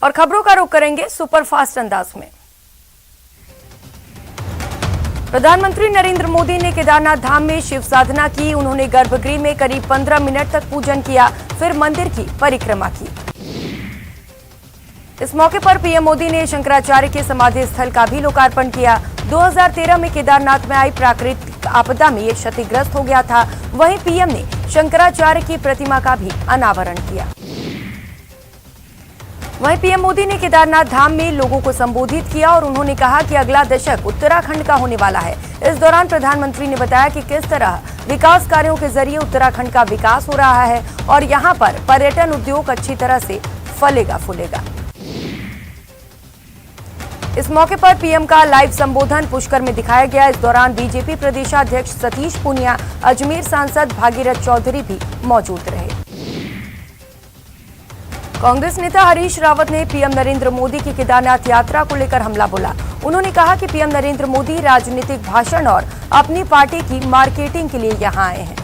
और खबरों का रुख करेंगे सुपरफास्ट अंदाज में। प्रधानमंत्री नरेंद्र मोदी ने केदारनाथ धाम में शिव साधना की। उन्होंने गर्भगृह में करीब 15 मिनट तक पूजन किया, फिर मंदिर की परिक्रमा की। इस मौके पर पीएम मोदी ने शंकराचार्य के समाधि स्थल का भी लोकार्पण किया। 2013 में केदारनाथ में आई प्राकृतिक आपदा में ये क्षतिग्रस्त हो गया था। वहीं पीएम ने शंकराचार्य की प्रतिमा का भी अनावरण किया। वहीं पीएम मोदी ने केदारनाथ धाम में लोगों को संबोधित किया और उन्होंने कहा कि अगला दशक उत्तराखंड का होने वाला है। इस दौरान प्रधानमंत्री ने बताया कि किस तरह विकास कार्यों के जरिए उत्तराखंड का विकास हो रहा है और यहां पर पर्यटन उद्योग अच्छी तरह से फलेगा फूलेगा। इस मौके पर पीएम का लाइव संबोधन पुष्कर में दिखाया गया। इस दौरान बीजेपी प्रदेशाध्यक्ष सतीश पूनिया, अजमेर सांसद भागीरथ चौधरी भी मौजूद रहे। कांग्रेस नेता हरीश रावत ने पीएम नरेंद्र मोदी की केदारनाथ यात्रा को लेकर हमला बोला। उन्होंने कहा कि पीएम नरेंद्र मोदी राजनीतिक भाषण और अपनी पार्टी की मार्केटिंग के लिए यहां आए हैं।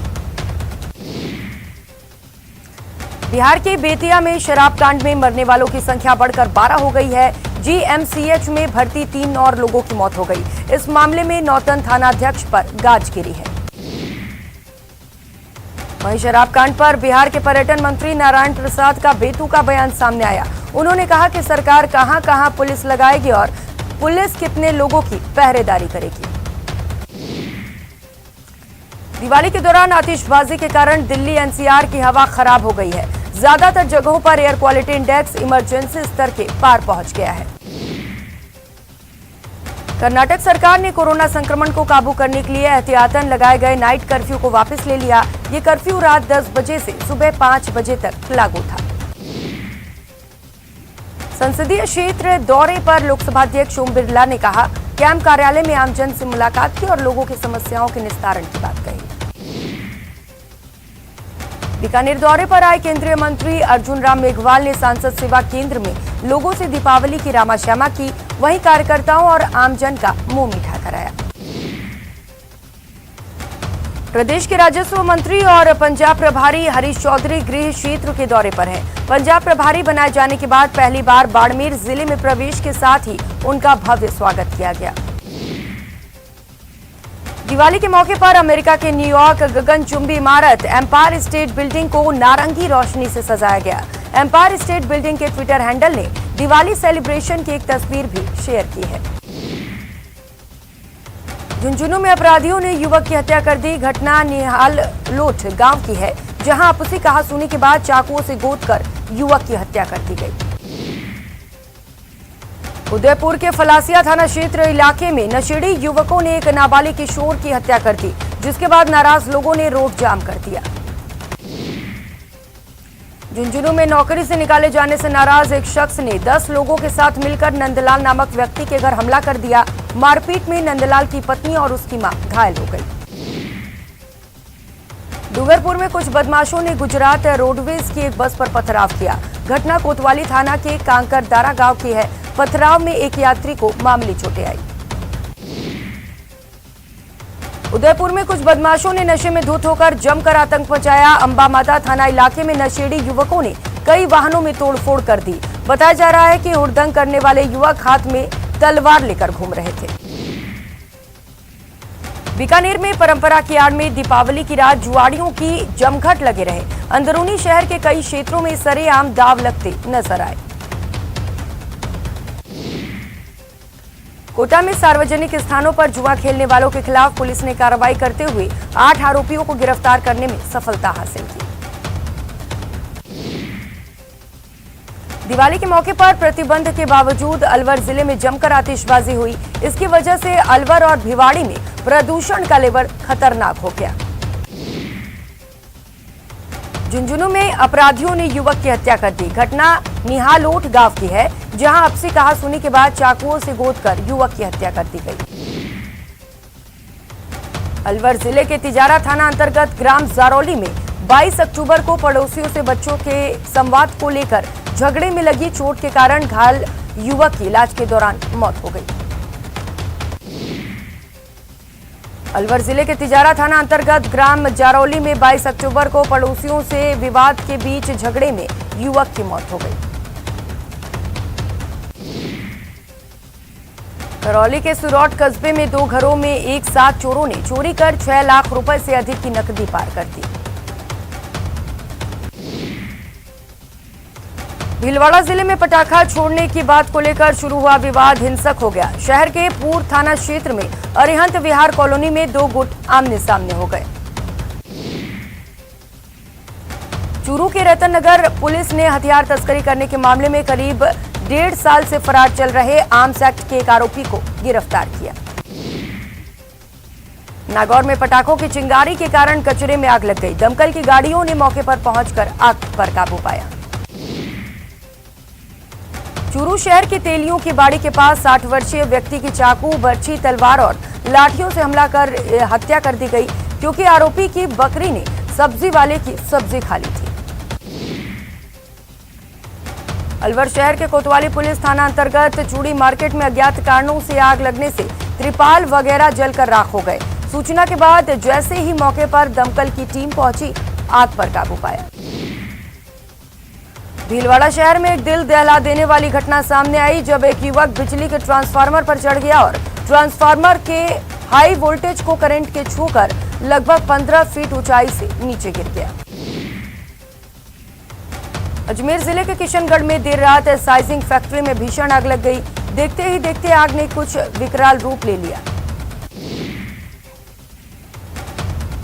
बिहार के बेतिया में शराब कांड में मरने वालों की संख्या बढ़कर 12 हो गई है। जीएमसीएच में भर्ती 3 और लोगों की मौत हो गई। इस मामले में नौतन थानाध्यक्ष पर गाज गिरी है। वहीं शराब कांड पर बिहार के पर्यटन मंत्री नारायण प्रसाद का बेतुका बयान सामने आया। उन्होंने कहा कि सरकार कहां-कहां पुलिस लगाएगी और पुलिस कितने लोगों की पहरेदारी करेगी। दिवाली के दौरान आतिशबाजी के कारण दिल्ली एनसीआर की हवा खराब हो गई है। ज्यादातर जगहों पर एयर क्वालिटी इंडेक्स इमरजेंसी स्तर के पार पहुंच गया है। कर्नाटक सरकार ने कोरोना संक्रमण को काबू करने के लिए एहतियातन लगाए गए नाइट कर्फ्यू को वापस ले लिया। ये कर्फ्यू रात 10 बजे से सुबह 5 बजे तक लागू था। संसदीय क्षेत्र दौरे पर लोकसभा अध्यक्ष ओम बिरला ने कहा, कैंप कार्यालय में आमजन से मुलाकात की और लोगों की समस्याओं के निस्तारण की बात कही। बीकानेर दौरे पर आए केंद्रीय मंत्री अर्जुन राम मेघवाल ने सांसद सेवा केंद्र में लोगों से दीपावली की रामाश्यामा की। वहीं कार्यकर्ताओं और आमजन का मुंह मीठा कराया। प्रदेश के राजस्व मंत्री और पंजाब प्रभारी हरीश चौधरी गृह क्षेत्र के दौरे पर हैं। पंजाब प्रभारी बनाए जाने के बाद पहली बार बाड़मेर जिले में प्रवेश के साथ ही उनका भव्य स्वागत किया गया। दिवाली के मौके पर अमेरिका के न्यूयॉर्क गगनचुंबी इमारत एम्पायर स्टेट बिल्डिंग को नारंगी रोशनी से सजाया गया। एम्पायर स्टेट बिल्डिंग के ट्विटर हैंडल ने दिवाली सेलिब्रेशन की एक तस्वीर भी शेयर की है। झुंझुनू में अपराधियों ने युवक की हत्या कर दी। घटना निहाल लोठ गांव की है, जहां आपसी कहासुनी के बाद चाकुओं से गोदकर युवक की हत्या कर दी गई। उदयपुर के फलासिया थाना क्षेत्र इलाके में नशेड़ी युवकों ने एक नाबालिग किशोर की हत्या कर दी, जिसके बाद नाराज लोगों ने रोड जाम कर दिया। झुंझुनू में नौकरी से निकाले जाने से नाराज एक शख्स ने 10 लोगों के साथ मिलकर नंदलाल नामक व्यक्ति के घर हमला कर दिया। मारपीट में नंदलाल की पत्नी और उसकी मां घायल हो गई। डूंगरपुर में कुछ बदमाशों ने गुजरात रोडवेज की एक बस पर पथराव किया। घटना कोतवाली थाना के कांकरदारा गांव की है। पथराव में एक यात्री को मामूली चोटें आई। उदयपुर में कुछ बदमाशों ने नशे में धुत होकर जमकर आतंक मचाया। अंबामाता थाना इलाके में नशेड़ी युवकों ने कई वाहनों में तोड़फोड़ कर दी। बताया जा रहा है कि हुड़दंग करने वाले युवक हाथ में तलवार लेकर घूम रहे थे। बीकानेर में परंपरा की आड़ में दीपावली की रात जुआड़ियों की जमघट लगे रहे। अंदरूनी शहर के कई क्षेत्रों में सरेआम दाव लगते नजर आए। कोटा में सार्वजनिक स्थानों पर जुआ खेलने वालों के खिलाफ पुलिस ने कार्रवाई करते हुए 8 आरोपियों को गिरफ्तार करने में सफलता हासिल की। दिवाली के मौके पर प्रतिबंध के बावजूद अलवर जिले में जमकर आतिशबाजी हुई। इसकी वजह से अलवर और भिवाड़ी में प्रदूषण का लेवल खतरनाक हो गया। झुंझुनू में अपराधियों ने युवक की हत्या कर दी। घटना निहालोट गांव की है, जहां आपसी कहासुनी के बाद चाकुओं से गोदकर युवक की हत्या कर दी गई। अलवर जिले के तिजारा थाना अंतर्गत ग्राम जारौली में 22 अक्टूबर को पड़ोसियों से बच्चों के संवाद को लेकर झगड़े में लगी चोट के कारण घायल युवक की इलाज के दौरान मौत हो गई। अलवर जिले के तिजारा थाना अंतर्गत ग्राम जारौली में 22 अक्टूबर को पड़ोसियों से विवाद के बीच झगड़े में युवक की मौत हो गई। करौली के सुरौट कस्बे में 2 घरों में एक साथ चोरों ने चोरी कर 6 लाख रुपए से अधिक की नकदी पार कर दी। भीलवाड़ा जिले में पटाखा छोड़ने की बात को लेकर शुरू हुआ विवाद हिंसक हो गया। शहर के पूर्व थाना क्षेत्र में अरिहंत विहार कॉलोनी में 2 गुट आमने सामने हो गए। चूरू के रतन नगर पुलिस ने हथियार तस्करी करने के मामले में करीब 1.5 साल से फरार चल रहे आर्म्स एक्ट के एक आरोपी को गिरफ्तार किया। नागौर में पटाखों की चिंगारी के कारण कचरे में आग लग गई। दमकल की गाड़ियों ने मौके पर पहुंचकर आग पर काबू पाया। चूरू शहर की तेलियों की बाड़ी के पास 60 वर्षीय व्यक्ति की चाकू, बर्छी, तलवार और लाठियों से हमला कर हत्या कर दी गई, क्योंकि आरोपी की बकरी ने सब्जी वाले की सब्जी खा ली थी। अलवर शहर के कोतवाली पुलिस थाना अंतर्गत चूड़ी मार्केट में अज्ञात कारणों से आग लगने से त्रिपाल वगैरह जलकर राख हो गए। सूचना के बाद जैसे ही मौके पर दमकल की टीम पहुंची, आग पर काबू पाया। भीलवाड़ा शहर में एक दिल दहला देने वाली घटना सामने आई, जब एक युवक बिजली के ट्रांसफार्मर पर चढ़ गया और ट्रांसफार्मर के हाई वोल्टेज को करंट के छूकर लगभग 15 फीट ऊंचाई से नीचे गिर गया। अजमेर जिले के किशनगढ़ में देर रात साइजिंग फैक्ट्री में भीषण आग लग गई। देखते ही देखते आग ने कुछ विकराल रूप ले लिया।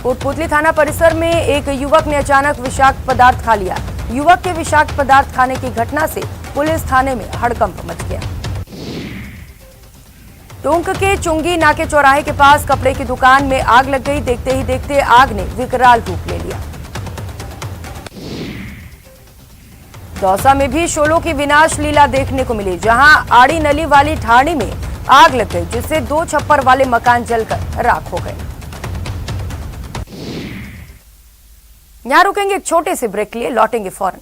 कोटपुतली थाना परिसर में एक युवक ने अचानक विषाक्त पदार्थ खा लिया। युवक के विषाक्त पदार्थ खाने की घटना से पुलिस थाने में हड़कंप मच गया। टोंक के चुंगी नाके चौराहे के पास कपड़े की दुकान में आग लग गई। देखते ही देखते आग ने विकराल रूप ले लिया। दौसा में भी शोलों की विनाश लीला देखने को मिली, जहां आड़ी नली वाली ठाणी में आग लग गई, जिससे 2 छप्पर वाले मकान जलकर राख हो गए। यहां रुकेंगे एक छोटे से ब्रेक के लिए, लौटेंगे फौरन।